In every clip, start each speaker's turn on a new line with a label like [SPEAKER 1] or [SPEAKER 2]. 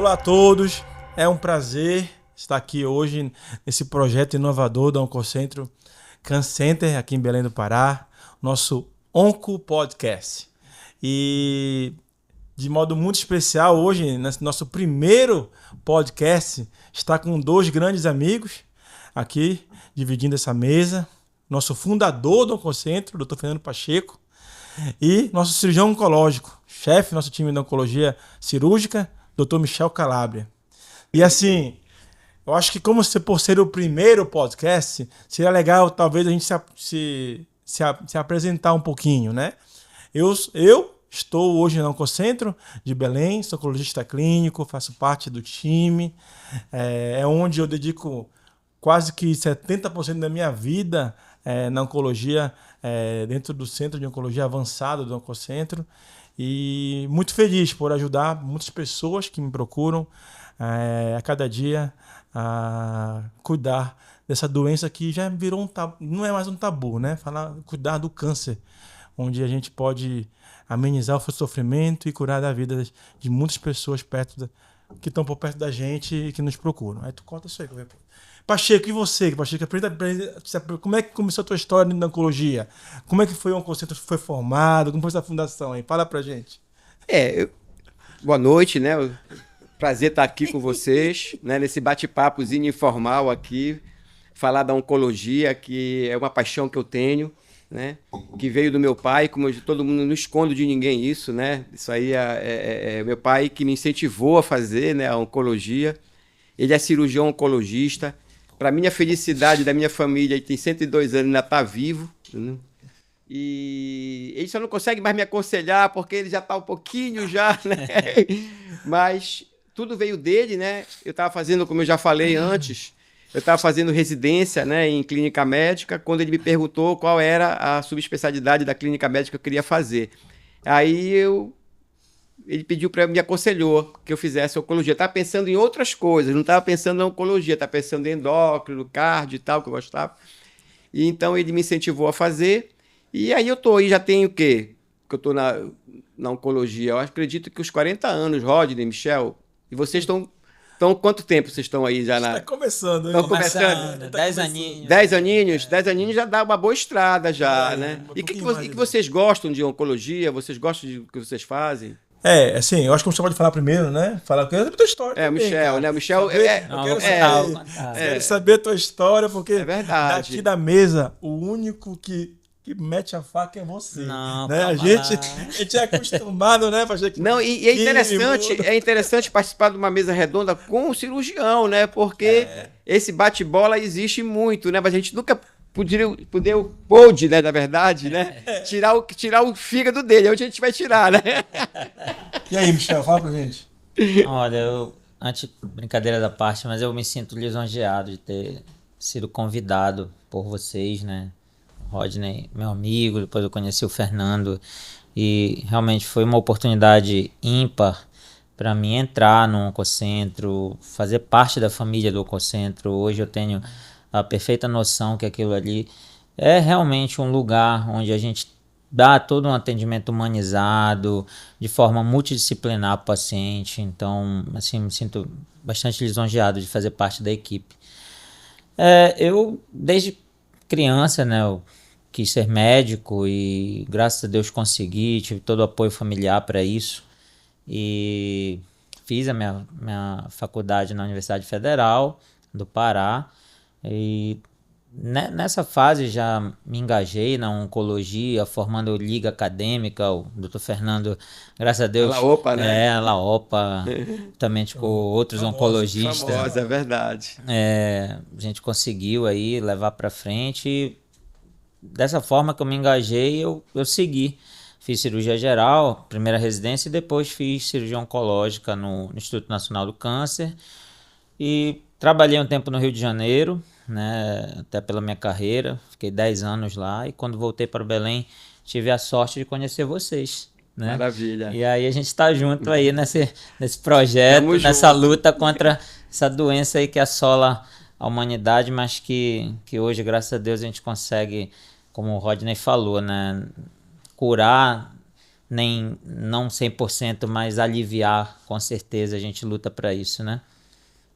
[SPEAKER 1] Olá a todos, é um prazer estar aqui hoje nesse projeto inovador do Oncocentro Cancer Center aqui em Belém do Pará, nosso Onco Podcast. E de modo muito especial hoje, nesse nosso primeiro podcast, está com dois grandes amigos aqui dividindo essa mesa, nosso fundador do Oncocentro, Dr. Fernando Pacheco, e nosso cirurgião oncológico, chefe do nosso time de oncologia cirúrgica, Dr. Michel Calabria. E assim, eu acho que por ser o primeiro podcast, seria legal talvez a gente se apresentar um pouquinho, né? Eu estou hoje no Oncocentro de Belém, sou oncologista clínico, faço parte do time, é onde eu dedico quase que 70% da minha vida na oncologia, dentro do Centro de Oncologia Avançado do Oncocentro. E muito feliz por ajudar muitas pessoas que me procuram a cada dia a cuidar dessa doença que já virou um tabu, não é mais um tabu, né? Cuidar do câncer, onde a gente pode amenizar o sofrimento e curar da vida de muitas pessoas que estão por perto da gente e que nos procuram. Aí tu conta isso aí. Pacheco, e você? Pacheco, como é que começou a tua história na oncologia? Como é que foi o Oncocentro foi formado? Como foi essa fundação aí? Fala pra gente.
[SPEAKER 2] Boa noite, né? Prazer estar aqui com vocês, né? Nesse bate-papozinho informal aqui, falar da oncologia, que é uma paixão que eu tenho, né? Que veio do meu pai, como todo mundo não esconde de ninguém isso, né? Isso aí é meu pai que me incentivou a fazer, né, a oncologia. Ele é cirurgião oncologista. Para minha felicidade da minha família, ele tem 102 anos e ainda está vivo, né? E ele só não consegue mais me aconselhar porque ele já está um pouquinho já, né? Mas tudo veio dele, né? Eu estava fazendo, como eu já falei antes, eu estava fazendo residência, né, em clínica médica, quando ele me perguntou qual era a subespecialidade da clínica médica que eu queria fazer. Aí ele pediu para me aconselhou que eu fizesse oncologia. Estava pensando em outras coisas, não estava pensando na oncologia, estava pensando em endócrino, cardio e tal, que eu gostava. E então ele me incentivou a fazer. E aí eu tô aí, já tenho o quê? Que eu tô na oncologia. Eu acredito que os 40 anos, Rodney, Michel. E vocês estão quanto tempo vocês estão aí já na...
[SPEAKER 1] Está começando.
[SPEAKER 2] Estão começando?
[SPEAKER 3] 10 aninhos.
[SPEAKER 2] 10 aninhos? 10 aninhos já dá uma boa estrada já, né? E o que vocês gostam de oncologia? Vocês gostam do que vocês fazem?
[SPEAKER 1] Assim, eu acho que você pode falar primeiro, né? Falar a tua história.
[SPEAKER 2] O Michel, né? O Michel...
[SPEAKER 1] quero saber a tua história, porque
[SPEAKER 2] é verdade.
[SPEAKER 1] Daqui da mesa, o único que mete a faca é você.
[SPEAKER 3] Não,
[SPEAKER 1] né? A gente é acostumado, né, Pacheco?
[SPEAKER 2] Não, e é interessante participar de uma mesa redonda com o cirurgião, né? Porque esse bate-bola existe muito, né? Mas a gente nunca pôde, né, na verdade, né? Tirar o fígado dele, é onde a gente vai tirar, né?
[SPEAKER 1] E aí, Michel, fala pra gente.
[SPEAKER 3] Olha, brincadeira da parte, mas eu me sinto lisonjeado de ter sido convidado por vocês, né? Rodney, meu amigo, depois eu conheci o Fernando e realmente foi uma oportunidade ímpar para mim entrar no Oncocentro, fazer parte da família do Oncocentro. Hoje eu tenho a perfeita noção que aquilo ali é realmente um lugar onde a gente dá todo um atendimento humanizado, de forma multidisciplinar para o paciente. Então, assim, me sinto bastante lisonjeado de fazer parte da equipe. Eu, desde criança, né, eu quis ser médico e graças a Deus consegui, tive todo o apoio familiar para isso e fiz a minha faculdade na Universidade Federal do Pará e nessa fase já me engajei na oncologia, formando liga acadêmica, o Dr. Fernando, graças a Deus...
[SPEAKER 2] Laopa, né?
[SPEAKER 3] Laopa, também com outros oncologistas.
[SPEAKER 2] Famosa, é verdade.
[SPEAKER 3] A gente conseguiu aí levar para frente e dessa forma que eu me engajei, eu segui. Fiz cirurgia geral, primeira residência, e depois fiz cirurgia oncológica no Instituto Nacional do Câncer. E trabalhei um tempo no Rio de Janeiro, né, até pela minha carreira. Fiquei 10 anos lá e quando voltei para Belém, tive a sorte de conhecer vocês. Né?
[SPEAKER 2] Maravilha.
[SPEAKER 3] E aí a gente está junto aí nesse projeto, nessa luta contra essa doença aí que assola a humanidade, mas que hoje, graças a Deus, a gente consegue, como o Rodney falou, né, curar nem não 100%, mas aliviar, com certeza, a gente luta para isso, né?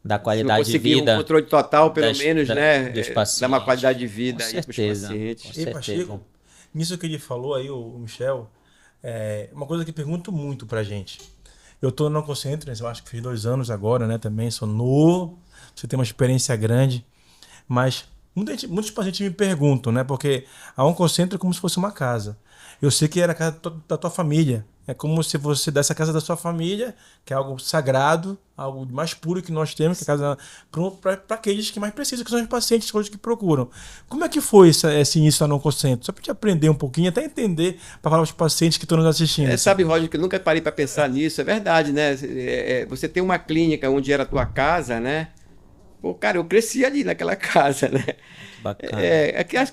[SPEAKER 3] Da qualidade de vida.
[SPEAKER 2] Um controle total, pelo
[SPEAKER 3] das-
[SPEAKER 2] menos,
[SPEAKER 3] da-
[SPEAKER 2] né?
[SPEAKER 3] dos
[SPEAKER 2] Dar
[SPEAKER 3] pacientes.
[SPEAKER 2] uma qualidade de vida
[SPEAKER 3] Com
[SPEAKER 2] aí para os
[SPEAKER 3] certeza.
[SPEAKER 2] pacientes.
[SPEAKER 3] Com
[SPEAKER 1] Ei,
[SPEAKER 3] certeza.
[SPEAKER 1] Pacheco, nisso que ele falou aí, o Michel, uma coisa que pergunto muito pra gente. Eu tô no Oncocentro, né, eu acho que fiz 2 anos agora, né? Também sou novo, você tem uma experiência grande, mas muitos pacientes me perguntam, né? Porque a Oncocentro é como se fosse uma casa. Eu sei que era a casa da tua família. É como se você desse a casa da sua família, que é algo sagrado, algo mais puro que nós temos, que é a casa para aqueles que mais precisam, que são os pacientes hoje que procuram. Como é que foi esse início no Oncocentro? Só para te aprender um pouquinho, até entender, para falar para os pacientes que estão nos assistindo.
[SPEAKER 2] Sabe, Roger, que eu nunca parei para pensar nisso. É verdade, né? Você tem uma clínica onde era a tua casa, né? Pô, cara, eu cresci ali naquela casa, né?
[SPEAKER 3] Bacana.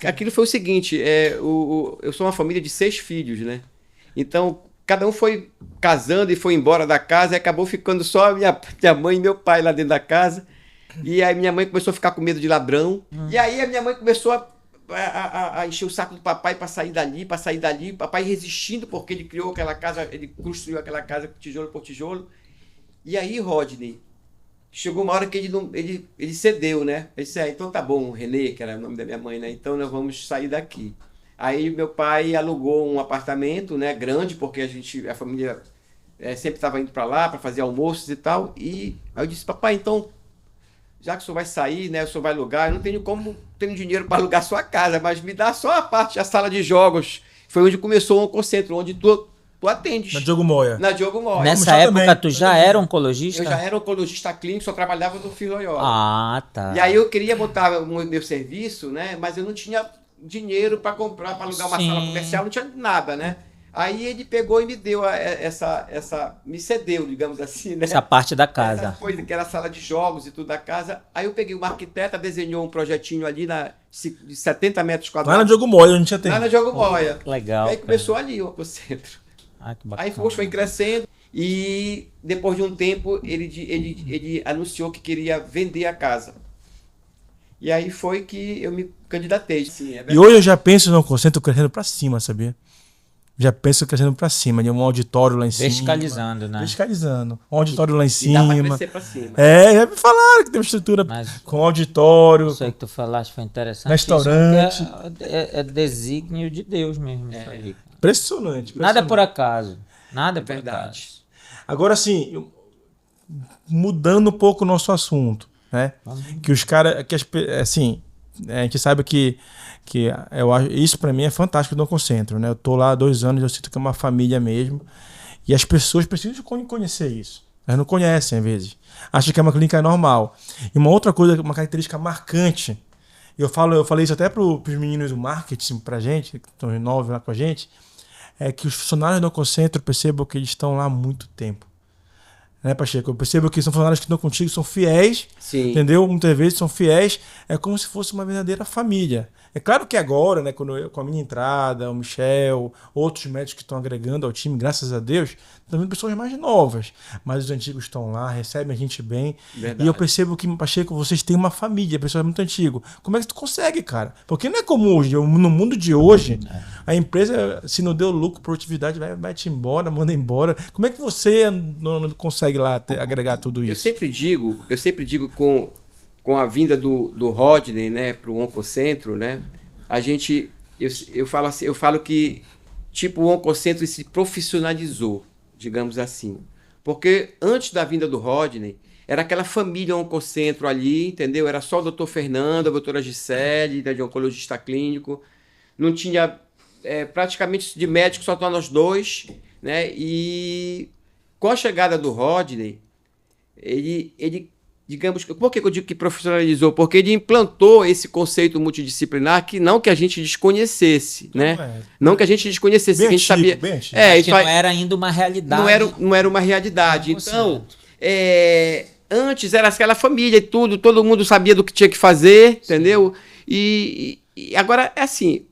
[SPEAKER 2] Aquilo foi o seguinte, eu sou uma família de 6 filhos, né? Então, cada um foi casando e foi embora da casa e acabou ficando só minha mãe e meu pai lá dentro da casa. E aí minha mãe começou a ficar com medo de ladrão. E aí a minha mãe começou a encher o saco do papai para sair dali. Papai resistindo porque ele criou aquela casa, ele construiu aquela casa tijolo por tijolo. E aí, Rodney, chegou uma hora que ele cedeu, né? Ele disse, então tá bom, Renê, que era o nome da minha mãe, né? Então nós vamos sair daqui. Aí meu pai alugou um apartamento, né, grande, porque a família sempre estava indo para lá para fazer almoços e tal. E aí eu disse, papai, então, já que o senhor vai sair, né, o senhor vai alugar, eu não tenho dinheiro para alugar sua casa, mas me dá só a parte, a sala de jogos. Foi onde começou o Oncocentro, onde tu atendes.
[SPEAKER 1] Na Diogo Moia.
[SPEAKER 2] Na Diogo Moya.
[SPEAKER 3] Nessa
[SPEAKER 1] Michel
[SPEAKER 3] época,
[SPEAKER 1] também.
[SPEAKER 3] tu já era oncologista?
[SPEAKER 2] Eu já era oncologista clínico, só trabalhava no Filoiola.
[SPEAKER 3] Ah, tá.
[SPEAKER 2] E aí eu queria botar o meu serviço, né? Mas eu não tinha dinheiro para comprar, para alugar uma
[SPEAKER 3] Sim.
[SPEAKER 2] sala comercial, não tinha nada, né? Aí ele pegou e me deu me cedeu, digamos assim, né?
[SPEAKER 3] Essa parte da
[SPEAKER 2] Essa
[SPEAKER 3] casa.
[SPEAKER 2] coisa que era a sala de jogos e tudo da casa. Aí eu peguei uma arquiteta, desenhou um projetinho ali de 70 metros
[SPEAKER 1] Lá na
[SPEAKER 2] quadrados.
[SPEAKER 1] Diogo Moia, a gente já tem.
[SPEAKER 2] Lá na Diogo Moya.
[SPEAKER 3] Legal.
[SPEAKER 2] Aí
[SPEAKER 3] cara.
[SPEAKER 2] começou ali o Oncocentro.
[SPEAKER 3] Ah, que bacana.
[SPEAKER 2] Aí foi crescendo e depois de um tempo ele anunciou que queria vender a casa. E aí foi que eu me candidatei. Sim, é
[SPEAKER 1] E hoje eu já penso no Oncocentro crescendo pra cima, sabia? Já penso crescendo pra cima, de um auditório lá em cima.
[SPEAKER 3] Verticalizando, né?
[SPEAKER 1] Verticalizando. Um auditório lá em
[SPEAKER 2] E dá pra
[SPEAKER 1] cima.
[SPEAKER 2] crescer pra cima.
[SPEAKER 1] Já me falaram que tem uma estrutura
[SPEAKER 3] Mas-
[SPEAKER 1] com auditório.
[SPEAKER 3] Isso aí que tu falaste foi interessante.
[SPEAKER 1] Restaurante.
[SPEAKER 3] Isso aqui é desígnio de Deus mesmo. Isso aí.
[SPEAKER 1] Impressionante.
[SPEAKER 3] Nada é por acaso. Nada é por
[SPEAKER 2] verdade.
[SPEAKER 3] acaso.
[SPEAKER 1] Agora, assim, mudando um pouco o nosso assunto, né? Que os caras, assim, a gente sabe que eu acho, isso pra mim é fantástico do Oncocentro, né? Eu tô lá há 2 anos, eu sinto que é uma família mesmo. E as pessoas precisam conhecer isso. Elas não conhecem, às vezes. Acham que é uma clínica normal. E uma outra coisa, uma característica marcante, eu falei isso até pros meninos do marketing pra gente, que estão novos lá com a gente, é que os funcionários do Oncocentro percebam que eles estão lá há muito tempo. Né, Pacheco? Eu percebo que são funcionários que estão contigo, são fiéis,
[SPEAKER 2] Sim.
[SPEAKER 1] entendeu? Muitas vezes são fiéis, é como se fosse uma verdadeira família. É claro que agora, né, com a minha entrada, o Michel, outros médicos que estão agregando ao time, graças a Deus, estão vindo pessoas mais novas, mas os antigos estão lá, recebem a gente bem.
[SPEAKER 2] Verdade.
[SPEAKER 1] E eu percebo que, Pacheco, vocês têm uma família, pessoas muito antigas. Como é que tu consegue, cara? Porque não é como hoje, no mundo de hoje, a empresa, se não deu lucro, produtividade, vai-te embora, manda embora. Como é que você não consegue lá agregar tudo
[SPEAKER 2] Eu
[SPEAKER 1] isso?
[SPEAKER 2] sempre digo com a vinda do Rodney, né, para o Oncocentro, né, eu falo que tipo o Oncocentro se profissionalizou, digamos assim, porque antes da vinda do Rodney era aquela família Oncocentro ali, entendeu? Era só o Dr. Fernando, a doutora Gisele, né, de oncologista clínico, não tinha praticamente de médico, só nós dois, né, e com a chegada do Rodney, ele digamos, por que eu digo que profissionalizou? Porque ele implantou esse conceito multidisciplinar que não que a gente desconhecesse, né? Não que a gente desconhecesse,
[SPEAKER 1] Bem
[SPEAKER 2] que a gente
[SPEAKER 1] antigo,
[SPEAKER 2] sabia.
[SPEAKER 1] bem antigo.
[SPEAKER 2] Isso
[SPEAKER 3] Que
[SPEAKER 2] aí
[SPEAKER 3] não era ainda uma realidade.
[SPEAKER 2] não era uma realidade.
[SPEAKER 3] 100%.
[SPEAKER 2] Então, antes era aquela família e tudo, todo mundo sabia do que tinha que fazer, entendeu? E agora é assim,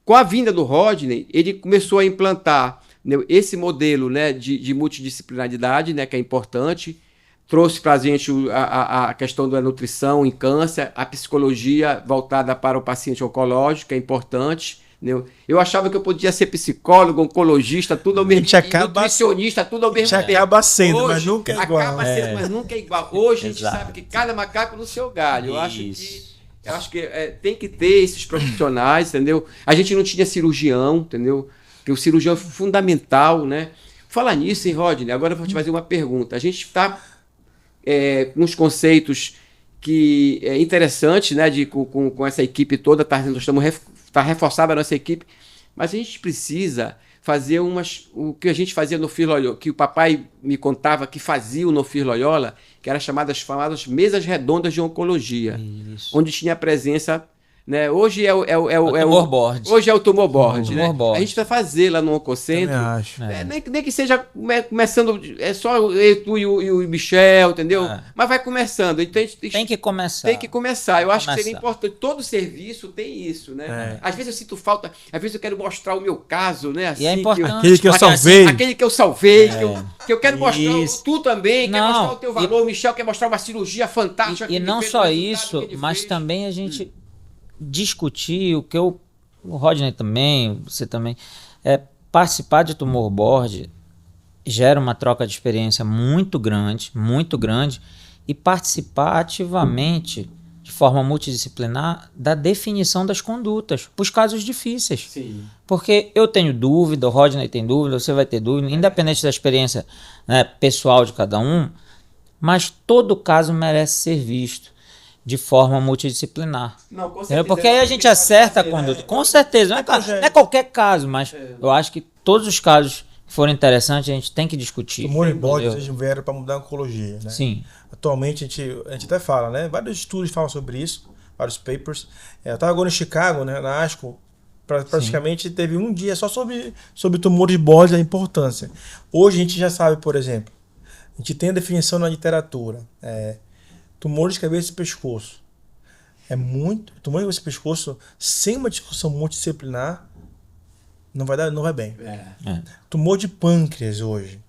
[SPEAKER 2] com a vinda do Rodney, ele começou a implantar, né, esse modelo, né, de multidisciplinaridade, né, que é importante. Trouxe para a gente a questão da nutrição em câncer, a psicologia voltada para o paciente oncológico, que é importante, Entendeu? Eu achava que eu podia ser psicólogo, oncologista, tudo ao mesmo tempo, nutricionista, tudo ao mesmo tempo.
[SPEAKER 1] Acaba sendo,
[SPEAKER 2] Hoje,
[SPEAKER 1] mas nunca é igual.
[SPEAKER 2] Acaba sendo, mas nunca é igual. Hoje a gente
[SPEAKER 3] Exato.
[SPEAKER 2] sabe que cada macaco no seu galho. Eu acho que tem que ter esses profissionais, entendeu? A gente não tinha cirurgião, entendeu? Porque o cirurgião é fundamental, né? Falar nisso, hein, Rodney? Agora eu vou te fazer uma pergunta. A gente está com uns conceitos que é interessante, né? Com essa equipe toda, tá reforçada a nossa equipe, mas a gente precisa fazer o que a gente fazia no FIR Loyola, que o papai me contava que fazia no FIR Loyola, que eram chamadas mesas redondas de oncologia, onde tinha a presença, né? Hoje é o
[SPEAKER 3] tumor board.
[SPEAKER 2] Hoje é o tumor board,
[SPEAKER 3] Tumor
[SPEAKER 2] né?
[SPEAKER 3] board.
[SPEAKER 2] A gente vai fazer lá no Oncocentro. Nem que seja começando, é só tu e o Michel, entendeu? Mas vai começando. Então,
[SPEAKER 3] tem que começar.
[SPEAKER 2] Tem que começar. Eu acho que seria importante. Todo serviço tem isso, né? Às vezes eu sinto falta, às vezes eu quero mostrar o meu caso, né? Assim,
[SPEAKER 3] e é importante.
[SPEAKER 1] Aquele que eu salvei.
[SPEAKER 2] Aquele que eu salvei, que eu quero mostrar. Tu também quer
[SPEAKER 3] Não,
[SPEAKER 2] mostrar o teu valor. O Michel quer mostrar uma cirurgia fantástica.
[SPEAKER 3] E não só isso, mas também a gente discutir o Rodney também, você também, participar de tumor board gera uma troca de experiência muito grande, e participar ativamente, de forma multidisciplinar, da definição das condutas, para os casos difíceis.
[SPEAKER 2] Sim.
[SPEAKER 3] Porque eu tenho dúvida, o Rodney tem dúvida, você vai ter dúvida, independente da experiência, né, pessoal de cada um, mas todo caso merece ser visto de forma multidisciplinar.
[SPEAKER 2] Não, com certeza.
[SPEAKER 3] Porque aí a gente acerta a conduta. Com certeza. Não é qualquer caso, mas eu acho que todos os casos que forem interessantes a gente tem que discutir.
[SPEAKER 1] Tumor em bode, vocês vieram para mudar a oncologia, né?
[SPEAKER 3] Sim.
[SPEAKER 1] Atualmente a gente até fala, né? Vários estudos falam sobre isso, vários papers. Eu estava agora em Chicago, né? Na ASCO, praticamente teve um dia só sobre tumor de bode, a importância. Hoje a gente já sabe, por exemplo, a gente tem a definição na literatura. Tumor de cabeça e pescoço. Tumor de cabeça e pescoço, sem uma discussão multidisciplinar, não vai bem. Tumor de pâncreas hoje.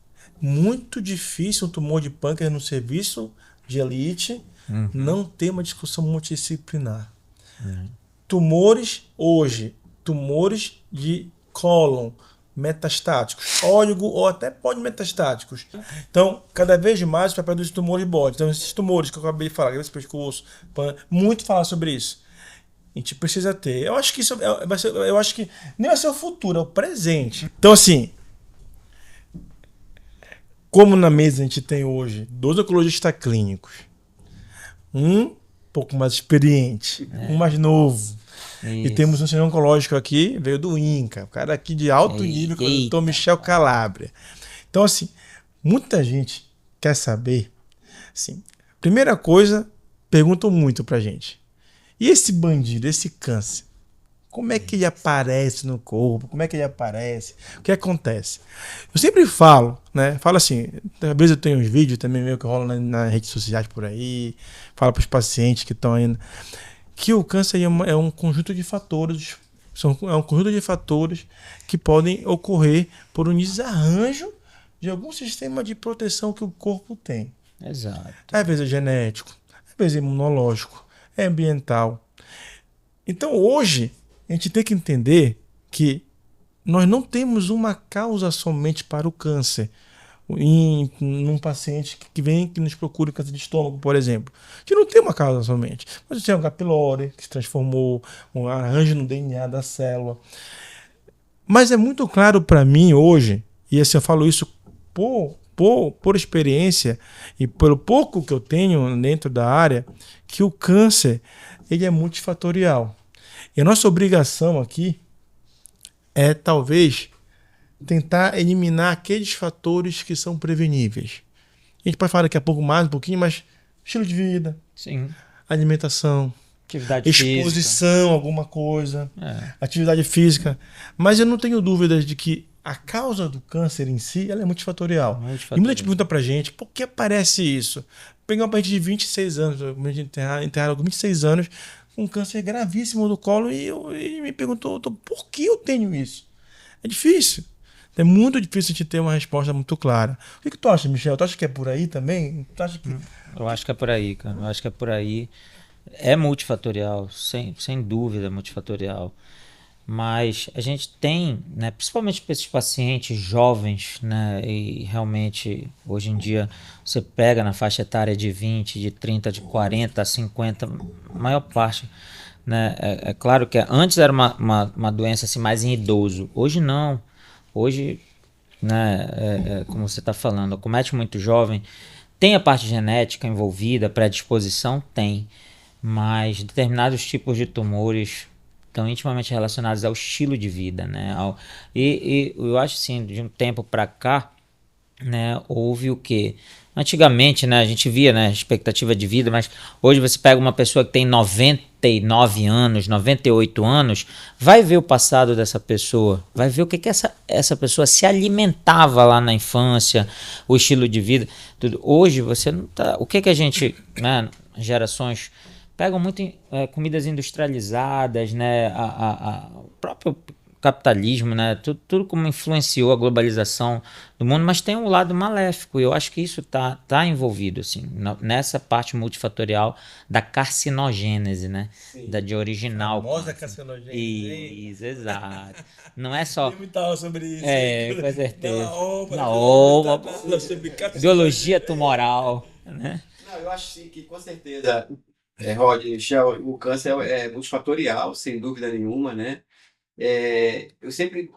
[SPEAKER 1] Muito difícil um tumor de pâncreas no serviço de elite não ter uma discussão multidisciplinar. Tumores de cólon, metastáticos, óleo ou até polimetastáticos. Então, cada vez mais o papel dos tumores de bode. Então, esses tumores que eu acabei de falar, cabeça, pescoço, muito falar sobre isso. A gente precisa ter. Eu acho que isso eu acho que nem vai ser o futuro, é o presente. Então, assim, como na mesa a gente tem hoje 2 oncologistas clínicos, um pouco mais experiente, um mais novo. Isso. E temos um cirurgião oncológico aqui, veio do INCA, o cara aqui de alto nível, que é o doutor Michel Calabria. Então, assim, muita gente quer saber, assim, primeira coisa, perguntam muito pra gente, e esse bandido, esse câncer, como é que ele aparece no corpo? Como é que ele aparece? O que acontece? Eu sempre falo, né? Falo assim, às vezes eu tenho uns vídeos também meio que rolam nas redes sociais por aí, falo para os pacientes que estão ainda, que o câncer é um conjunto de fatores, é um conjunto de fatores que podem ocorrer por um desarranjo de algum sistema de proteção que o corpo tem.
[SPEAKER 3] Exato.
[SPEAKER 1] Às vezes é genético, às vezes é imunológico, é ambiental. Então hoje a gente tem que entender que nós não temos uma causa somente para o câncer. Num paciente que vem, que nos procura câncer de estômago, por exemplo. A gente não tem uma causa somente. Mas tem um H. pylori, que se transformou, um arranjo no DNA da célula. Mas é muito claro para mim hoje, e assim eu falo isso por experiência e pelo pouco que eu tenho dentro da área, que o câncer ele é multifatorial. E a nossa obrigação aqui é talvez tentar eliminar aqueles fatores que são preveníveis. A gente pode falar daqui a pouco mais um pouquinho, mas estilo de vida,
[SPEAKER 3] sim,
[SPEAKER 1] alimentação,
[SPEAKER 3] atividade
[SPEAKER 1] exposição
[SPEAKER 3] física,
[SPEAKER 1] a alguma coisa, atividade física. Mas eu não tenho dúvidas de que a causa do câncer em si ela é multifatorial. E muita gente pergunta pra gente, por que aparece isso? Pegar uma paciente de 26 anos, enterrar com 26 anos, com um câncer gravíssimo do colo, e me perguntou, por que eu tenho isso? É difícil. É muito difícil de ter uma resposta muito clara. O que tu acha, Michel? Tu acha que é por aí também? Tu acha que...
[SPEAKER 3] Eu acho que é por aí, cara. Eu acho que é por aí. É multifatorial, sem dúvida multifatorial. Mas a gente tem, né, principalmente para esses pacientes jovens, né, e realmente hoje em dia você pega na faixa etária de 20, de 30, de 40, 50, a maior parte, né, é claro que antes era uma doença assim, mais em idoso, hoje não, hoje, né, como você está falando, comete muito jovem, tem a parte genética envolvida, predisposição, tem, mas determinados tipos de tumores estão intimamente relacionados ao estilo de vida, né? E eu acho assim, de um tempo para cá, né, houve o quê? Antigamente, né, a gente via, né, a expectativa de vida, mas hoje você pega uma pessoa que tem 99 anos, 98 anos, vai ver o passado dessa pessoa, vai ver o que essa pessoa se alimentava lá na infância, o estilo de vida, tudo. Hoje você não tá... O que a gente, né, gerações pegam muito comidas industrializadas, né, o próprio capitalismo, né, tudo como influenciou a globalização do mundo, mas tem um lado maléfico, e eu acho que isso tá envolvido, assim, nessa parte multifatorial da carcinogênese, né, de original.
[SPEAKER 1] A famosa carcinogênese.
[SPEAKER 3] Isso, exato. Não é só...
[SPEAKER 1] Tem muita aula sobre isso.
[SPEAKER 3] Com certeza.
[SPEAKER 1] Na
[SPEAKER 3] biologia tumoral, né?
[SPEAKER 2] Não, eu acho sim que com certeza, Rod, Michel, o câncer é multifatorial, sem dúvida nenhuma, né? Eu sempre,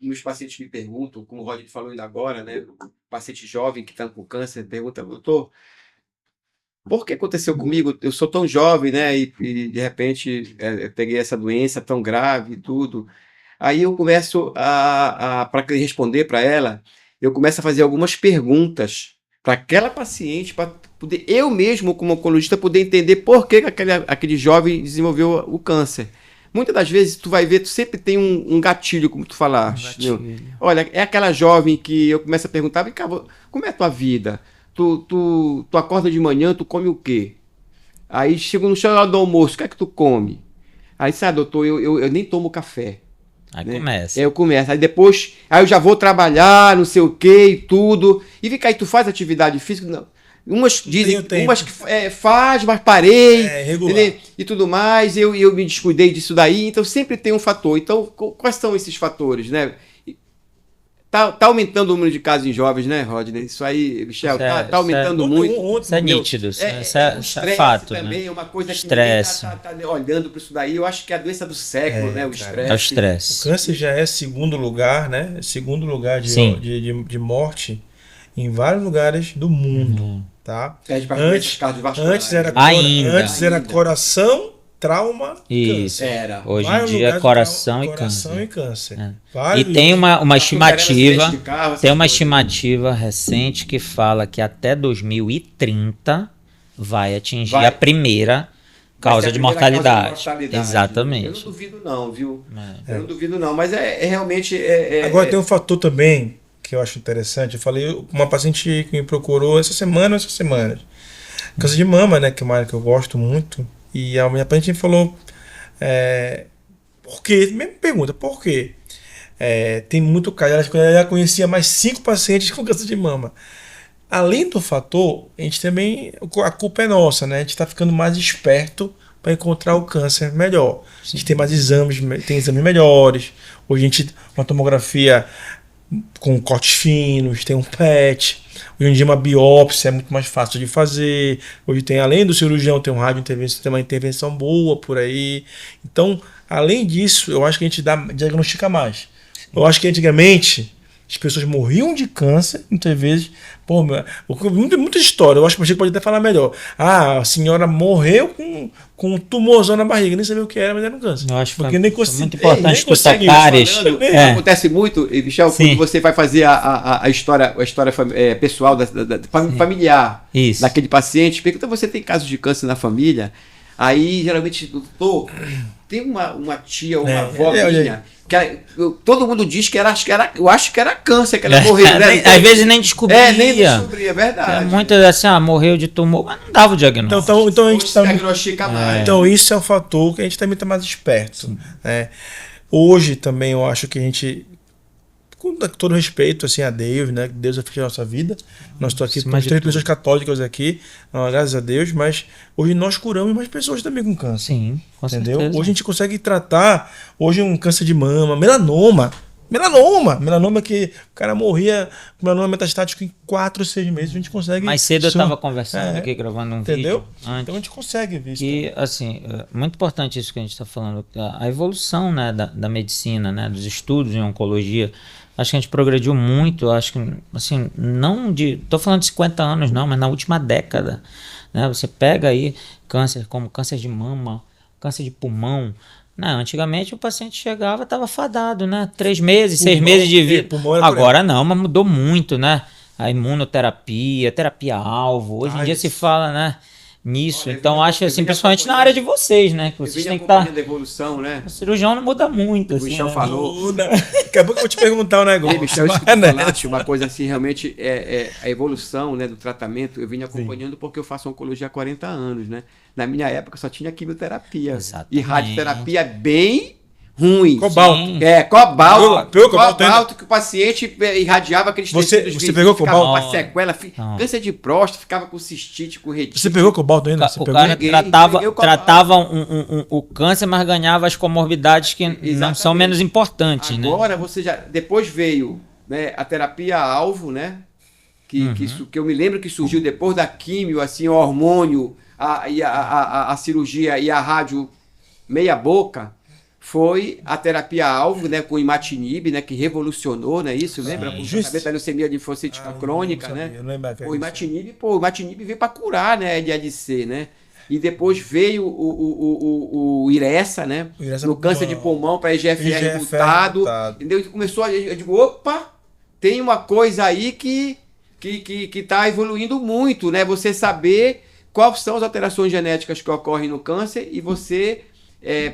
[SPEAKER 2] meus pacientes me perguntam, como o Rod falou ainda agora, né? O paciente jovem que está com câncer pergunta, doutor, por que aconteceu comigo? Eu sou tão jovem, né? E de repente eu peguei essa doença tão grave e tudo. Aí eu começo para responder para ela, eu começo a fazer algumas perguntas para aquela paciente, para poder eu mesmo, como oncologista, poder entender por que aquele jovem desenvolveu o câncer. Muitas das vezes tu vai ver, tu sempre tem um gatilho, como tu falaste. Olha, é aquela jovem que eu começo a perguntar, vem cá, como é a tua vida? Tu acorda de manhã, tu come o quê? Aí chega no hora do almoço, o que é que tu come? Aí sabe, doutor, eu nem tomo café.
[SPEAKER 3] Aí
[SPEAKER 2] né?
[SPEAKER 3] começa.
[SPEAKER 2] Eu começo. Aí depois, aí eu já vou trabalhar, não sei o que e tudo. E fica aí, tu faz atividade física? Não. Umas dizem, umas que faz, mas parei, e tudo mais, eu me descuidei disso daí, então sempre tem um fator. Então, quais são esses fatores, né? Tá aumentando o número de casos em jovens, né, Rodney? Isso aí, Michel, tá aumentando muito.
[SPEAKER 3] Isso é nítido, isso é fato.
[SPEAKER 2] Também
[SPEAKER 3] né?
[SPEAKER 2] é uma coisa que
[SPEAKER 3] estresse.
[SPEAKER 2] Ninguém tá olhando para isso daí. Eu acho que é a doença do século, né? O estresse.
[SPEAKER 3] É o estresse.
[SPEAKER 1] O câncer já é segundo lugar, né? Segundo lugar de morte em vários lugares do mundo, tá? Antes era coração, trauma,
[SPEAKER 3] isso.
[SPEAKER 2] Câncer.
[SPEAKER 3] Hoje em dia é coração e câncer.
[SPEAKER 2] É.
[SPEAKER 3] E tem uma estimativa, estimativa recente que fala que até 2030 vai atingir a primeira causa de mortalidade. Exatamente.
[SPEAKER 2] Eu não duvido não, viu? Eu não duvido não, mas realmente...
[SPEAKER 1] Agora tem um fator também que eu acho interessante. Eu falei com uma paciente que me procurou essas semanas. Câncer de mama, né? Que é uma área que eu gosto muito. E a minha paciente falou, por quê? Me pergunta, por quê? Tem muito caso, ela já conhecia mais 5 pacientes com câncer de mama. Além do fator, a gente também, a culpa é nossa, né? A gente está ficando mais esperto para encontrar o câncer melhor. A gente tem mais exames, tem exames melhores. Hoje a gente, uma tomografia com cortes finos, tem um PET. Hoje em dia uma biópsia é muito mais fácil de fazer. Hoje tem, além do cirurgião, tem um radiointervenção, tem uma intervenção boa por aí. Então, além disso, eu acho que a gente diagnostica mais. Eu acho que antigamente as pessoas morriam de câncer, muitas vezes. Pô, muita história. Eu acho que você pode até falar melhor. A senhora morreu com um tumorzão na barriga, nem sabia o que era, mas era um câncer.
[SPEAKER 3] Eu acho
[SPEAKER 1] porque nem
[SPEAKER 3] muito importante escutar caras.
[SPEAKER 2] Acontece muito, Michel, quando você vai fazer a história pessoal, familiar daquele paciente, pergunta, você tem casos de câncer na família? Aí, geralmente, doutor, tem uma tia ou uma avó minha, todo mundo diz que eu acho que era câncer que ela morreu, né?
[SPEAKER 3] Às vezes nem descobria.
[SPEAKER 2] Nem descobria, é verdade.
[SPEAKER 3] Muitas assim, morreu de tumor, mas não dava o diagnóstico.
[SPEAKER 1] Então a gente
[SPEAKER 2] diagnostica mais.
[SPEAKER 1] Então isso é um fator que a gente também está mais esperto. Né? Hoje também eu acho que a gente, todo respeito assim, a Deus, né? Deus é a nossa vida. Nós estamos aqui com 3 pessoas católicas aqui, graças a Deus, mas hoje nós curamos mais pessoas também com câncer.
[SPEAKER 3] Sim, com
[SPEAKER 1] entendeu?
[SPEAKER 3] certeza.
[SPEAKER 1] Hoje a gente consegue tratar um câncer de mama, melanoma que o cara morria com melanoma metastático em 4 ou 6 meses, a gente consegue.
[SPEAKER 3] Mais cedo eu estava conversando aqui, gravando um
[SPEAKER 1] entendeu?
[SPEAKER 3] vídeo antes.
[SPEAKER 1] Então a gente consegue ver isso.
[SPEAKER 3] E assim, muito importante isso que a gente está falando, a evolução, né, da medicina, né, dos estudos em oncologia. Acho que a gente progrediu muito, acho que, assim, tô falando de 50 anos não, mas na última década, né, você pega aí câncer como câncer de mama, câncer de pulmão. Não, antigamente o paciente chegava, estava fadado, né? 3 meses, 6 meses de vida. Agora não, mas mudou muito, né? A imunoterapia, terapia-alvo. Hoje em dia se fala, né, nisso. Então acho assim, principalmente na área de vocês, né? Que vocês têm que estar.
[SPEAKER 2] Evolução, né?
[SPEAKER 3] O cirurgião não muda muito.
[SPEAKER 2] O
[SPEAKER 3] assim,
[SPEAKER 2] Michel
[SPEAKER 3] né?
[SPEAKER 2] falou.
[SPEAKER 1] Daqui a pouco eu vou te perguntar um negócio.
[SPEAKER 2] Michel, uma coisa assim, realmente, a evolução, né, do tratamento, eu vim acompanhando porque eu faço oncologia há 40 anos, né? Na minha época só tinha quimioterapia.
[SPEAKER 3] Exatamente.
[SPEAKER 2] E radioterapia bem ruim.
[SPEAKER 1] Cobalto.
[SPEAKER 3] Sim.
[SPEAKER 2] Cobalto.
[SPEAKER 1] Pegou cobalto ainda?
[SPEAKER 2] Que o paciente irradiava aqueles
[SPEAKER 1] Você
[SPEAKER 2] tecidos
[SPEAKER 1] pegou
[SPEAKER 2] ficava
[SPEAKER 1] cobalto?
[SPEAKER 2] com sequela, câncer de próstata, ficava com cistite, com retite.
[SPEAKER 1] Você pegou cobalto ainda?
[SPEAKER 3] O cara tratava o câncer, mas ganhava as comorbidades que não são menos importantes.
[SPEAKER 2] Agora você já. Depois veio, né, a terapia-alvo, né? Que eu me lembro que surgiu depois da químio, assim, o hormônio, a cirurgia e a rádio meia-boca. Foi a terapia-alvo, né, com o imatinib, né, que revolucionou, né, isso, lembra? Com o tratamento da leucemia linfocítica crônica, né? O imatinib veio para curar, né, a LADC, né? E depois veio o Iressa, né? No câncer de pulmão para EGFR mutado. Entendeu? Começou eu digo, opa, tem uma coisa aí que está evoluindo muito, né? Você saber quais são as alterações genéticas que ocorrem no câncer e você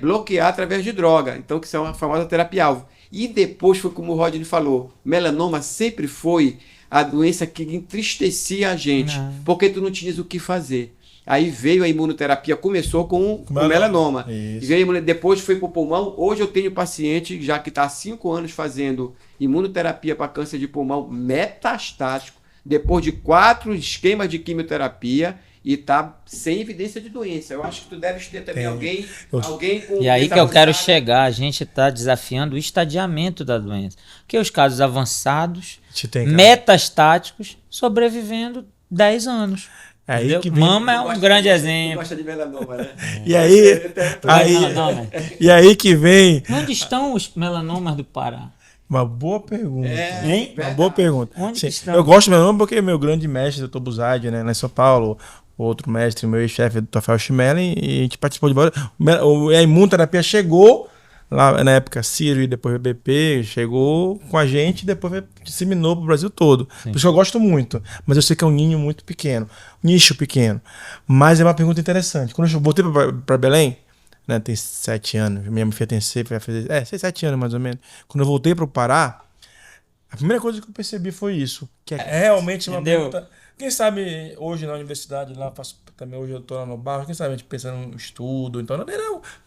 [SPEAKER 2] bloquear através de droga. Então, que são a famosa terapia-alvo. E depois foi como o Rodney falou, melanoma sempre foi a doença que entristecia a gente, porque tu não tinhas o que fazer. Aí veio a imunoterapia, começou com melanoma. E veio, depois foi para o pulmão. Hoje eu tenho paciente já que está há 5 anos fazendo imunoterapia para câncer de pulmão metastático, depois de 4 esquemas de quimioterapia e está sem evidência de doença. Eu acho que tu deves ter também alguém com...
[SPEAKER 3] E aí que eu quero chegar, a gente está desafiando o estadiamento da doença. Porque os casos avançados, metastáticos, sobrevivendo 10 anos.
[SPEAKER 1] Aí que vem,
[SPEAKER 3] mama é um grande exemplo.
[SPEAKER 2] Gosta de melanoma, né?
[SPEAKER 1] E aí que vem...
[SPEAKER 3] Onde estão os melanomas do Pará?
[SPEAKER 1] Uma boa pergunta.
[SPEAKER 3] Uma
[SPEAKER 1] boa pergunta.
[SPEAKER 3] Onde estão?
[SPEAKER 1] Eu gosto de melanoma porque meu grande mestre, Dr. Buzardi, né, lá em São Paulo, outro mestre, meu ex-chefe, Dr. Rafael Schmeling, e a gente participou de várias... A imunoterapia chegou lá na época, Ciro e depois o BP, chegou com a gente e depois disseminou para o Brasil todo. Sim. Por isso eu gosto muito, mas eu sei que é um ninho muito pequeno, nicho pequeno. Mas é uma pergunta interessante. Quando eu voltei para Belém, né, tem 7 anos, minha filha tem 6, vai fazer 7 anos mais ou menos. Quando eu voltei para o Pará, a primeira coisa que eu percebi foi isso, que é realmente uma pergunta... Quem sabe hoje na universidade, lá faço também, hoje eu estou lá no Barro, quem sabe a gente pensando no estudo, então no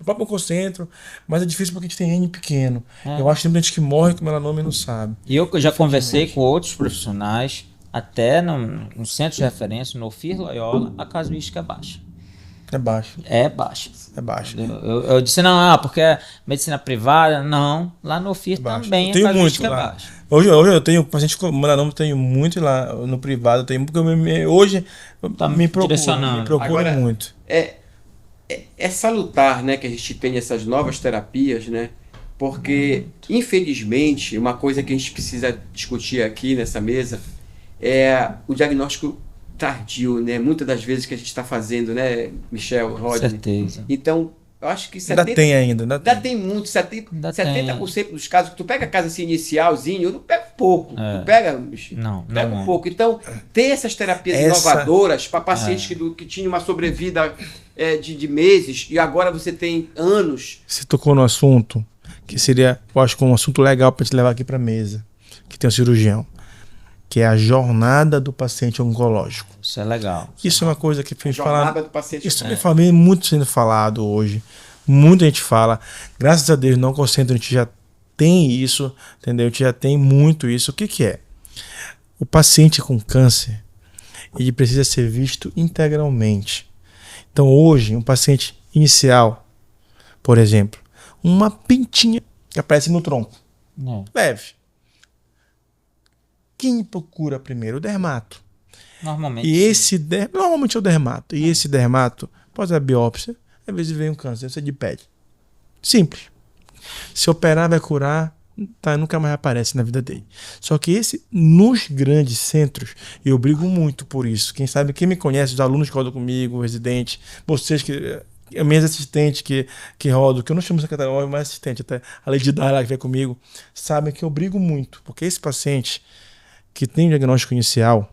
[SPEAKER 1] próprio Concentro, mas é difícil porque a gente tem N pequeno. Eu acho que tem muita gente que morre com melanoma e não sabe.
[SPEAKER 3] E eu já conversei com outros profissionais, até no centro de referência, no Ofir Loyola, a casuística é baixa.
[SPEAKER 1] É baixo.
[SPEAKER 3] É baixa.
[SPEAKER 1] É baixo.
[SPEAKER 3] Eu disse, não, porque é medicina privada. Não, lá no Ofir também
[SPEAKER 1] a
[SPEAKER 3] casuística é baixa.
[SPEAKER 1] Hoje eu tenho paciente com melanoma, tenho muito lá no privado, eu tenho, porque hoje me procura muito.
[SPEAKER 2] É salutar, né, que a gente tem essas novas terapias, né? Porque, infelizmente, uma coisa que a gente precisa discutir aqui nessa mesa é o diagnóstico tardio, né? Muitas das vezes que a gente está fazendo, né, Michel, Rodney?
[SPEAKER 3] Certeza.
[SPEAKER 2] Então, eu acho que 70%...
[SPEAKER 1] Ainda tem
[SPEAKER 2] muito, 70% dos casos que tu pega a casa assim, inicialzinho, eu não pego pouco. Tu pega, pega um pouco. Então, ter essas terapias inovadoras para pacientes que tinham uma sobrevida de meses e agora você tem anos.
[SPEAKER 1] Você tocou no assunto que seria, eu acho, um assunto legal para te levar aqui para a mesa, que tem um cirurgião, que é a jornada do paciente oncológico.
[SPEAKER 3] Isso é legal.
[SPEAKER 1] Isso é uma coisa que foi
[SPEAKER 2] falado. Isso
[SPEAKER 1] é muito sendo falado hoje. Muita gente fala. Graças a Deus, não Concentro, a gente já tem isso, entendeu? A gente já tem muito isso. O que que é? O paciente com câncer, ele precisa ser visto integralmente. Então hoje, um paciente inicial, por exemplo, uma pintinha que aparece no tronco, leve. Quem procura primeiro? O dermato.
[SPEAKER 3] Normalmente.
[SPEAKER 1] E esse normalmente é o dermato. E esse dermato, após a biópsia, às vezes vem um câncer, você pede. Simples. Se operar, vai curar, tá, nunca mais aparece na vida dele. Só que nos grandes centros, eu brigo muito por isso. Quem sabe, quem me conhece, os alunos que rodam comigo, residentes, vocês que... minhas assistentes que rodam, que eu não chamo secretário, mas assistente, até a Lady Dara que vem comigo, sabem que eu brigo muito. Porque esse paciente que tem diagnóstico inicial,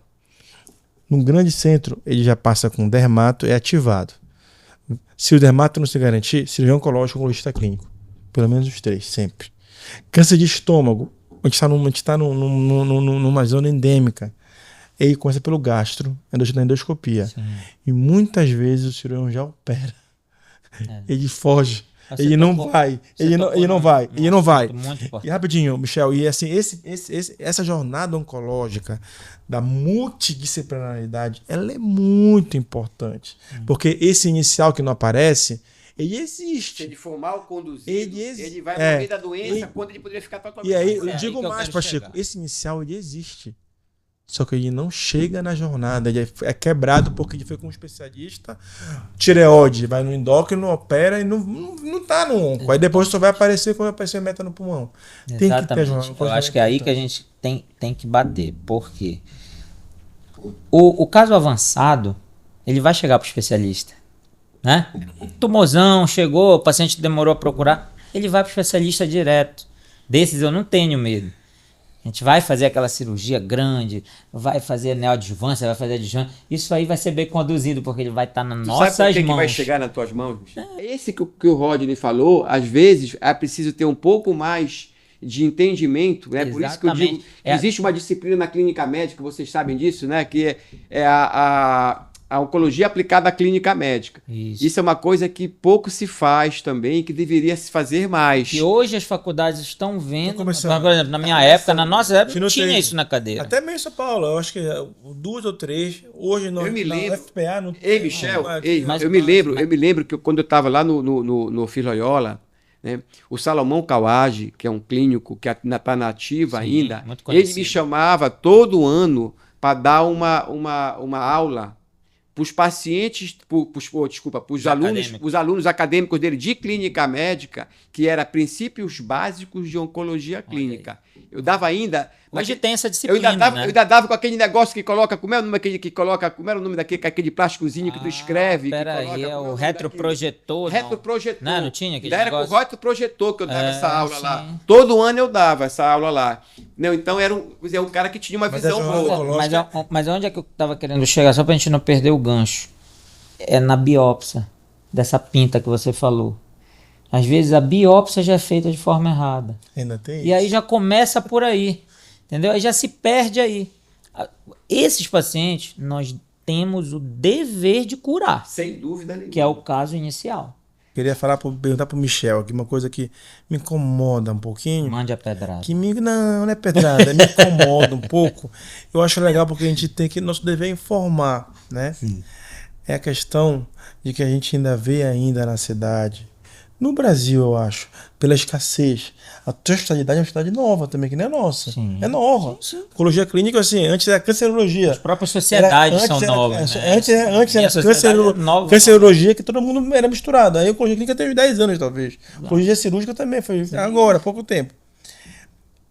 [SPEAKER 1] num grande centro, ele já passa com dermato, é ativado. Se o dermato não se garantir, cirurgião oncológico, oncologista clínico. Pelo menos os 3, sempre. Câncer de estômago, a gente está numa zona endêmica. Ele começa pelo gastro, na endoscopia. Sim. E muitas vezes o cirurgião já opera. Ele foge. Ele não vai. Ele não vai. E rapidinho, Michel, e assim, essa jornada oncológica da multidisciplinaridade, ela é muito importante. Porque esse inicial que não aparece, ele existe.
[SPEAKER 2] Se ele for mal conduzido, ele vai
[SPEAKER 1] morrer
[SPEAKER 2] da doença quando ele poderia ficar totalmente...
[SPEAKER 1] E aí, eu digo mais, Pacheco, esse inicial, ele existe. Só que ele não chega na jornada, ele é quebrado porque ele foi com um especialista, tireoide, vai no endócrino, opera e não tá no onco. Aí depois só vai aparecer quando aparecer meta no pulmão.
[SPEAKER 3] Tem que ter jornada. Eu acho que é aí que a gente tem que bater. Por quê? O caso avançado, ele vai chegar para o especialista. Né? Tumorzão, chegou, o paciente demorou a procurar, ele vai para o especialista direto. Desses eu não tenho medo. A gente vai fazer aquela cirurgia grande, vai fazer neoadjuvância, vai fazer adjuvância. Isso aí vai ser bem conduzido, porque ele vai estar nas nossas mãos.
[SPEAKER 2] Que vai chegar nas tuas mãos? Esse que o Rodney falou, às vezes é preciso ter um pouco mais de entendimento, né? Por isso que eu digo, existe uma disciplina na clínica médica, vocês sabem disso, né? Que é a oncologia aplicada à clínica médica. Isso é uma coisa que pouco se faz também, que deveria se fazer mais.
[SPEAKER 3] E hoje as faculdades estão vendo, por exemplo, na minha época, na nossa época, não tinha isso na cadeira.
[SPEAKER 1] Até mesmo em São Paulo, eu acho que 2 ou 3, hoje no FPA não tem.
[SPEAKER 2] Michel, eu me lembro que quando eu estava lá no Filho-Loyola, né, o Salomão Kawage, que é um clínico que está na ativa ainda, ele me chamava todo ano para dar uma aula para os pacientes, para os alunos acadêmicos dele de clínica médica, que era princípios básicos de oncologia clínica. Eu dava ainda...
[SPEAKER 3] Hoje tem essa disciplina,
[SPEAKER 2] eu ainda dava com aquele negócio que coloca... Como é o nome como era o nome daquele, aquele plásticozinho que tu escreve?
[SPEAKER 3] Peraí, é o retroprojetor.
[SPEAKER 2] Retroprojetor.
[SPEAKER 3] Não tinha aquele
[SPEAKER 2] negócio? Era com o retroprojetor que eu dava essa aula lá. Todo ano eu dava essa aula lá. Não, então era um cara que tinha uma visão boa.
[SPEAKER 3] Mas onde é que eu estava querendo chegar? Só para a gente não perder o gancho. É na biópsia dessa pinta que você falou. Às vezes a biópsia já é feita de forma errada.
[SPEAKER 1] Ainda tem isso.
[SPEAKER 3] E aí já começa por aí. Entendeu? Aí já se perde aí. Esses pacientes, nós temos o dever de curar.
[SPEAKER 2] Sem dúvida nenhuma.
[SPEAKER 3] Que é o caso inicial.
[SPEAKER 1] Queria perguntar pro Michel aqui uma coisa que me incomoda um pouquinho.
[SPEAKER 3] Mande a pedrada.
[SPEAKER 1] Não é pedrada, me incomoda um pouco. Eu acho legal porque a gente tem que... Nosso dever é informar, né? Sim. É a questão de que a gente ainda vê ainda na cidade... No Brasil, eu acho, pela escassez. A tua especialidade é uma especialidade nova também, que não é nossa. Sim. É nova. Sim. Oncologia clínica, assim, antes era cancerologia.
[SPEAKER 3] As próprias sociedades são novas. Né?
[SPEAKER 1] Antes era cancerologia, que todo mundo era misturado. Aí a oncologia clínica teve 10 anos, talvez. A oncologia cirúrgica também foi agora, há pouco tempo.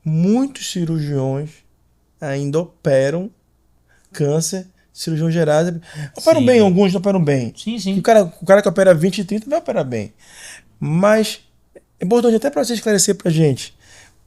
[SPEAKER 1] Muitos cirurgiões ainda operam câncer, cirurgiões gerais. Operam bem, alguns não operam bem.
[SPEAKER 3] Sim.
[SPEAKER 1] O cara que opera 20 e 30 vai operar bem. Mas é importante até para você esclarecer para a gente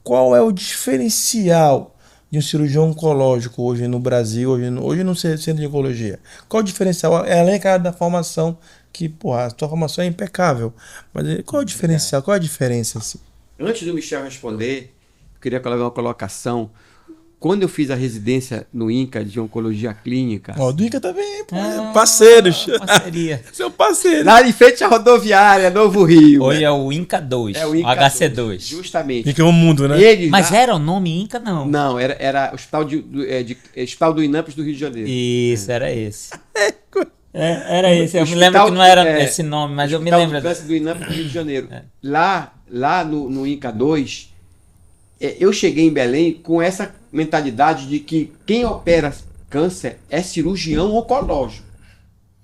[SPEAKER 1] qual é o diferencial de um cirurgião oncológico hoje no Brasil, hoje no centro de oncologia. Qual o diferencial? Além da formação, que a tua formação é impecável, mas qual é o diferencial? Qual é a diferença? Assim?
[SPEAKER 2] Antes do Michel responder, eu queria colocar uma colocação. quando eu fiz a residência no INCA de Oncologia Clínica...
[SPEAKER 1] Ó, do INCA também, pô, parceiros.
[SPEAKER 3] Parceria.
[SPEAKER 1] Seu parceiro.
[SPEAKER 2] Lá em frente à rodoviária, Novo Rio.
[SPEAKER 3] Hoje é o Inca 2,
[SPEAKER 2] É o
[SPEAKER 3] o
[SPEAKER 2] INCA
[SPEAKER 3] HC2.
[SPEAKER 2] Justamente.
[SPEAKER 1] INCA é um mundo, né?
[SPEAKER 2] Eles
[SPEAKER 3] Mas
[SPEAKER 2] lá-
[SPEAKER 3] era o nome Inca, não?
[SPEAKER 2] Não, era o Hospital do Inampes do Rio de Janeiro.
[SPEAKER 3] Isso, era esse. Era esse. Eu me
[SPEAKER 2] Hospital-
[SPEAKER 3] lembro que não era esse nome, mas eu me
[SPEAKER 2] Hospital
[SPEAKER 3] lembro.
[SPEAKER 2] do Câncer do Inampes do Rio de Janeiro. Lá no INCA 2, eu cheguei em Belém com essa mentalidade de que quem opera câncer é cirurgião oncológico.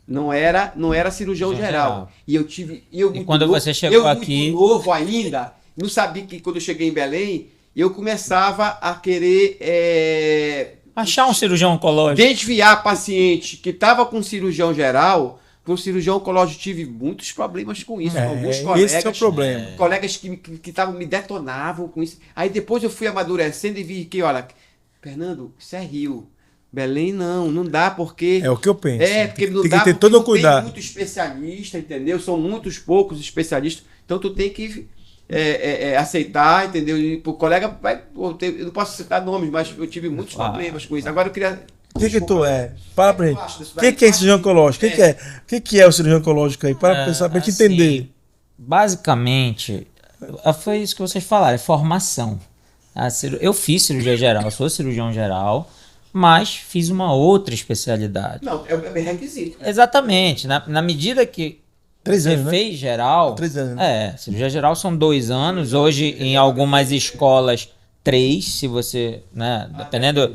[SPEAKER 2] Não era cirurgião geral. E eu tive.
[SPEAKER 3] E quando você chegou aqui-
[SPEAKER 2] muito novo ainda, não sabia que quando eu cheguei em Belém, eu começava a querer
[SPEAKER 3] Achar um cirurgião oncológico.
[SPEAKER 2] desviar paciente que estava com cirurgião geral para um cirurgião oncológico. Tive muitos problemas com isso. Com alguns colegas,
[SPEAKER 1] esse é o problema.
[SPEAKER 2] colegas que tavam, me detonavam com isso. Aí depois eu fui amadurecendo e vi que, olha, Fernando, isso é Rio. Belém não dá porque...
[SPEAKER 1] É o que eu penso.
[SPEAKER 2] porque não
[SPEAKER 1] tem
[SPEAKER 2] dá
[SPEAKER 1] que ter
[SPEAKER 2] porque
[SPEAKER 1] todo o
[SPEAKER 2] não tem
[SPEAKER 1] cuidado.
[SPEAKER 2] muito especialista, entendeu? São muitos poucos especialistas. Então tu tem que aceitar, entendeu? E o colega vai... Eu não posso citar nomes, mas eu tive muitos problemas com isso. Agora eu queria...
[SPEAKER 1] O que tu é? Fala pra gente.
[SPEAKER 2] Eu acho isso
[SPEAKER 1] O que é cirurgião oncológico? O que é o cirurgião oncológico aí? Para pensar, pra gente
[SPEAKER 3] Assim,
[SPEAKER 1] entender.
[SPEAKER 3] Basicamente, foi isso que vocês falaram, é formação. Eu fiz cirurgia geral, sou cirurgião geral, mas fiz uma outra especialidade.
[SPEAKER 2] Não, é requisito.
[SPEAKER 3] Exatamente. Na medida que
[SPEAKER 1] 3
[SPEAKER 3] você
[SPEAKER 1] anos, né?
[SPEAKER 3] fez geral...
[SPEAKER 1] 3 anos, né?
[SPEAKER 3] Cirurgia geral são 2 anos. Hoje, em algumas escolas, 3, se você, né, dependendo,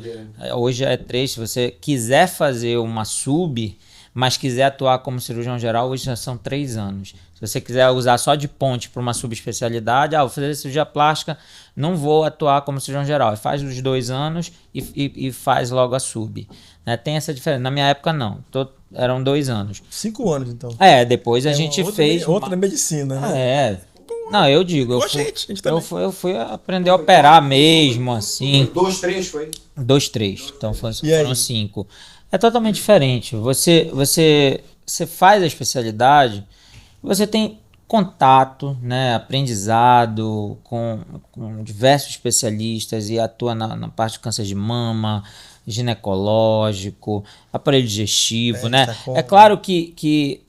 [SPEAKER 3] hoje é 3, se você quiser fazer uma sub, mas quiser atuar como cirurgião geral, hoje já são 3 anos. Se você quiser usar só de ponte para uma subespecialidade, vou fazer cirurgia plástica, não vou atuar como cirurgião geral. Faz os 2 anos e faz logo a sub. Né? Tem essa diferença. Na minha época, não. Eram 2 anos.
[SPEAKER 1] 5 anos, então.
[SPEAKER 3] Depois a gente fez...
[SPEAKER 1] Outra medicina, né?
[SPEAKER 3] Não, eu digo,
[SPEAKER 1] A gente também.
[SPEAKER 3] eu fui aprender a operar mesmo, assim.
[SPEAKER 2] 2, 3 foi?
[SPEAKER 3] 2, 3. Então foram
[SPEAKER 1] E aí?
[SPEAKER 3] 5. É totalmente diferente. Você faz a especialidade, você tem contato, né, aprendizado com diversos especialistas e atua na parte de câncer de mama, ginecológico, aparelho digestivo, né? É claro que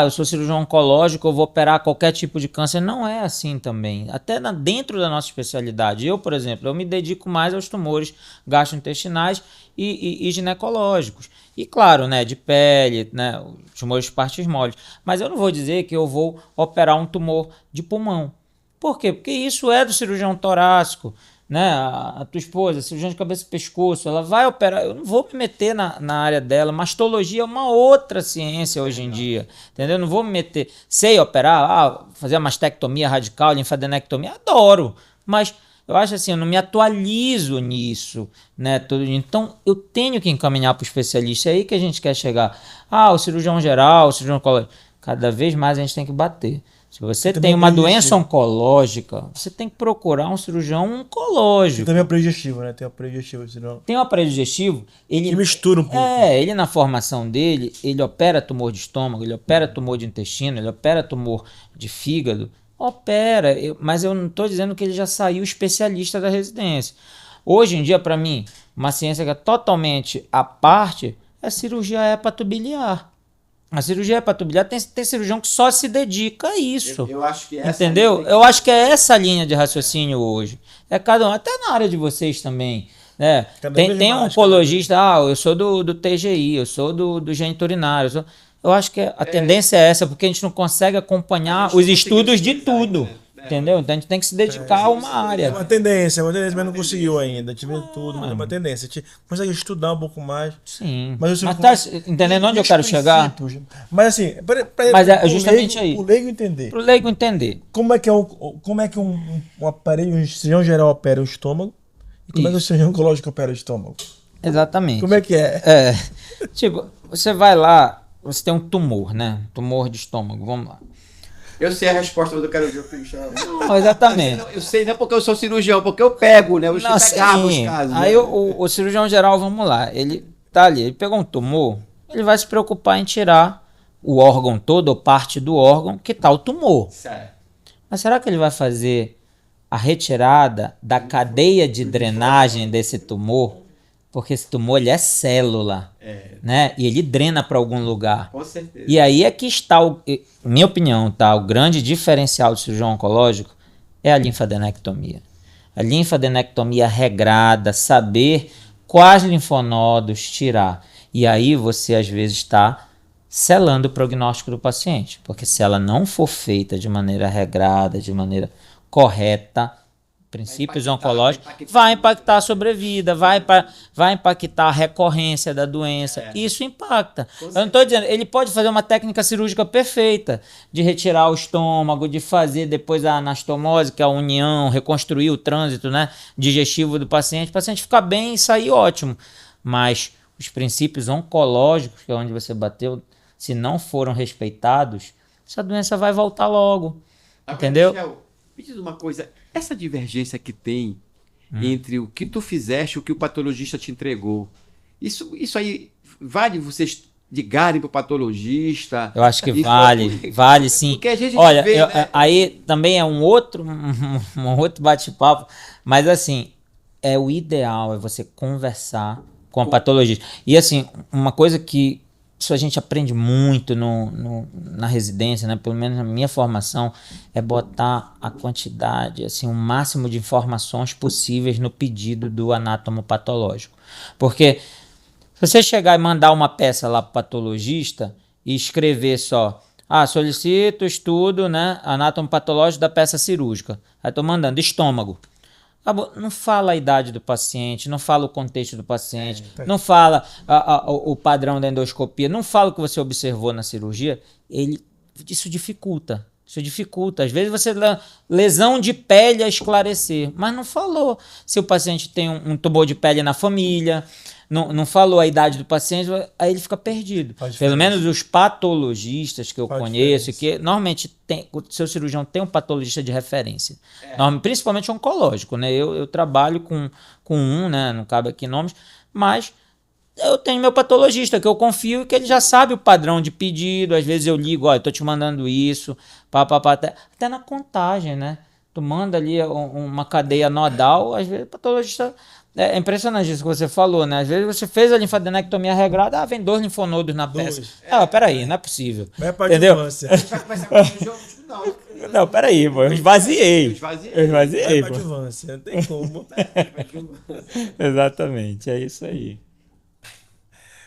[SPEAKER 3] eu sou cirurgião oncológico, eu vou operar qualquer tipo de câncer. Não é assim também. Até dentro da nossa especialidade. Eu, por exemplo, eu me dedico mais aos tumores gastrointestinais e ginecológicos. E claro, né, de pele, né, tumores de partes moles. Mas eu não vou dizer que eu vou operar um tumor de pulmão. Por quê? Porque isso é do cirurgião torácico. Né, a tua esposa, cirurgião de cabeça e pescoço, ela vai operar. Eu não vou me meter na área dela. Mastologia é uma outra ciência hoje em dia, entendeu? Eu não vou me meter. Sei operar, fazer a mastectomia radical, linfadenectomia, adoro, mas eu acho assim, eu não me atualizo nisso, né? Então eu tenho que encaminhar para o especialista. É aí que a gente quer chegar. O cirurgião geral, o cirurgião oncológico. Cada vez mais a gente tem que bater. Se você tem uma doença oncológica, você tem que procurar um cirurgião oncológico.
[SPEAKER 1] Também é aparelho digestivo, né? Tem o aparelho digestivo. Senão...
[SPEAKER 3] Tem um aparelho digestivo, ele
[SPEAKER 1] que mistura um pouco.
[SPEAKER 3] Ele na formação dele, ele opera tumor de estômago, ele opera tumor de intestino, ele opera tumor de fígado, mas eu não estou dizendo que ele já saiu especialista da residência. Hoje em dia, para mim, uma ciência que é totalmente à parte é a cirurgia hepatobiliar. A cirurgia hepatobiliar tem cirurgião que só se dedica a isso.
[SPEAKER 2] Eu acho que essa...
[SPEAKER 3] Entendeu? Eu acho que é essa linha de raciocínio hoje. É cada um, até na área de vocês também. Né? Tem um oncologista, eu sou do TGI, eu sou do geniturinário. Eu acho que a tendência é essa, porque a gente não consegue acompanhar os estudos de tudo. Entendeu? Então a gente tem que se dedicar a uma área.
[SPEAKER 1] É uma tendência, mas não conseguiu ainda. Tive tudo, mas é uma tendência. A gente consegue estudar um pouco mais.
[SPEAKER 3] Sim.
[SPEAKER 1] Mas
[SPEAKER 3] tá entendendo onde eu quero chegar?
[SPEAKER 1] Mas assim,
[SPEAKER 3] mas é justamente aí.
[SPEAKER 1] Para o leigo entender.
[SPEAKER 3] Para o leigo entender.
[SPEAKER 1] Como é que um aparelho, um cirurgião geral opera o estômago? E como é que o cirurgião oncológico opera o estômago?
[SPEAKER 3] Exatamente.
[SPEAKER 1] Como é que é?
[SPEAKER 3] Tipo, você vai lá, você tem um tumor, né? Tumor de estômago, vamos lá.
[SPEAKER 2] Eu sei a resposta, mas eu quero ver o que
[SPEAKER 3] Não, exatamente.
[SPEAKER 2] Eu sei, não é porque eu sou cirurgião, porque eu pego, né? Eu pegava os casos.
[SPEAKER 3] Aí
[SPEAKER 2] né?
[SPEAKER 3] o cirurgião geral, vamos lá, ele tá ali, ele pegou um tumor, ele vai se preocupar em tirar o órgão todo ou parte do órgão que tá o tumor.
[SPEAKER 2] Certo.
[SPEAKER 3] Mas será que ele vai fazer a retirada da cadeia de drenagem desse tumor Porque esse tumor ele é célula, né? E ele drena para algum lugar.
[SPEAKER 2] Com certeza.
[SPEAKER 3] E aí é que está, minha opinião, tá? O grande diferencial do cirurgião oncológico é a linfadenectomia. A linfadenectomia regrada, saber quais linfonodos tirar. E aí você às vezes está selando o prognóstico do paciente. Porque se ela não for feita de maneira regrada, de maneira correta, princípios oncológicos, vai impactar a sobrevida, vai impactar a recorrência da doença. Isso impacta. Eu não estou dizendo, ele pode fazer uma técnica cirúrgica perfeita, de retirar o estômago, de fazer depois a anastomose, que é a união, reconstruir o trânsito, né, digestivo do paciente, o paciente ficar bem e sair ótimo. Mas os princípios oncológicos, que é onde você bateu, se não foram respeitados, essa doença vai voltar logo. Entendeu?
[SPEAKER 2] Michel, me diz uma coisa, essa divergência que tem entre o que tu fizeste e o que o patologista te entregou, isso aí vale vocês ligarem para o patologista?
[SPEAKER 3] Eu acho que vale sim.
[SPEAKER 2] Porque a gente
[SPEAKER 3] olha,
[SPEAKER 2] vê, né?
[SPEAKER 3] aí também é um outro bate-papo, mas assim, o ideal é você conversar com o patologista. E assim, uma coisa que isso a gente aprende muito na residência, né? Pelo menos na minha formação, é botar a quantidade, assim, o máximo de informações possíveis no pedido do anátomo-patológico. Porque se você chegar e mandar uma peça lá para o patologista e escrever só, solicito estudo, né, anátomo-patológico da peça cirúrgica. Aí estou mandando estômago. Não fala a idade do paciente, não fala o contexto do paciente, não fala o padrão da endoscopia, não fala o que você observou na cirurgia. Isso dificulta. Às vezes você dá lesão de pele a esclarecer, mas não falou se o paciente tem um tumor de pele na família, não falou a idade do paciente, aí ele fica perdido. Pelo menos os patologistas que eu conheço, que normalmente o seu cirurgião tem um patologista de referência, principalmente oncológico, né? Eu trabalho com um, né? Não cabe aqui nomes, mas eu tenho meu patologista que eu confio e que ele já sabe o padrão de pedido. Às vezes eu ligo, eu tô te mandando isso, até na contagem, né? Tu manda ali uma cadeia nodal, às vezes o patologista... É impressionante isso que você falou, né? Às vezes você fez a linfadenectomia regrada, vem 2 linfonodos na peça. Peraí, não é possível. Entendeu? Não, peraí, pô, eu esvaziei.
[SPEAKER 1] Não tem como.
[SPEAKER 3] Exatamente, é isso aí.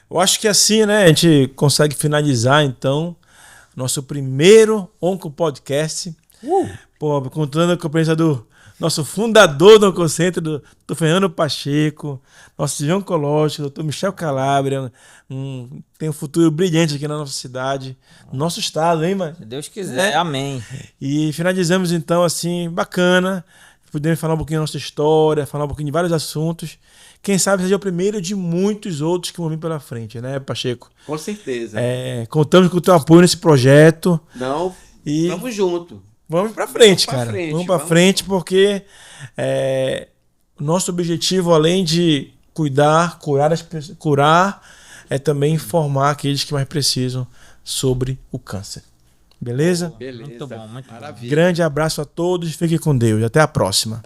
[SPEAKER 1] Eu acho que assim, né, a gente consegue finalizar, então, nosso primeiro Oncopodcast. Contando com a presença do nosso fundador do Oncocentro, do Fernando Pacheco, nosso cirurgião oncológico, doutor Michel Calabria, tem um futuro brilhante aqui na nossa cidade, no nosso estado, hein, mano?
[SPEAKER 3] Se Deus quiser, amém.
[SPEAKER 1] E finalizamos, então, assim, bacana, podemos falar um pouquinho da nossa história, falar um pouquinho de vários assuntos. Quem sabe seja o primeiro de muitos outros que vão vir pela frente, né, Pacheco?
[SPEAKER 2] Com certeza.
[SPEAKER 1] Contamos com o teu apoio nesse projeto.
[SPEAKER 2] Vamos junto.
[SPEAKER 1] Vamos pra frente, cara. Vamos pra frente, porque o nosso objetivo, além de curar, é também informar aqueles que mais precisam sobre o câncer. Beleza?
[SPEAKER 2] Beleza.
[SPEAKER 3] Muito bom, muito
[SPEAKER 2] maravilha.
[SPEAKER 1] Grande abraço a todos, fiquem com Deus. Até a próxima.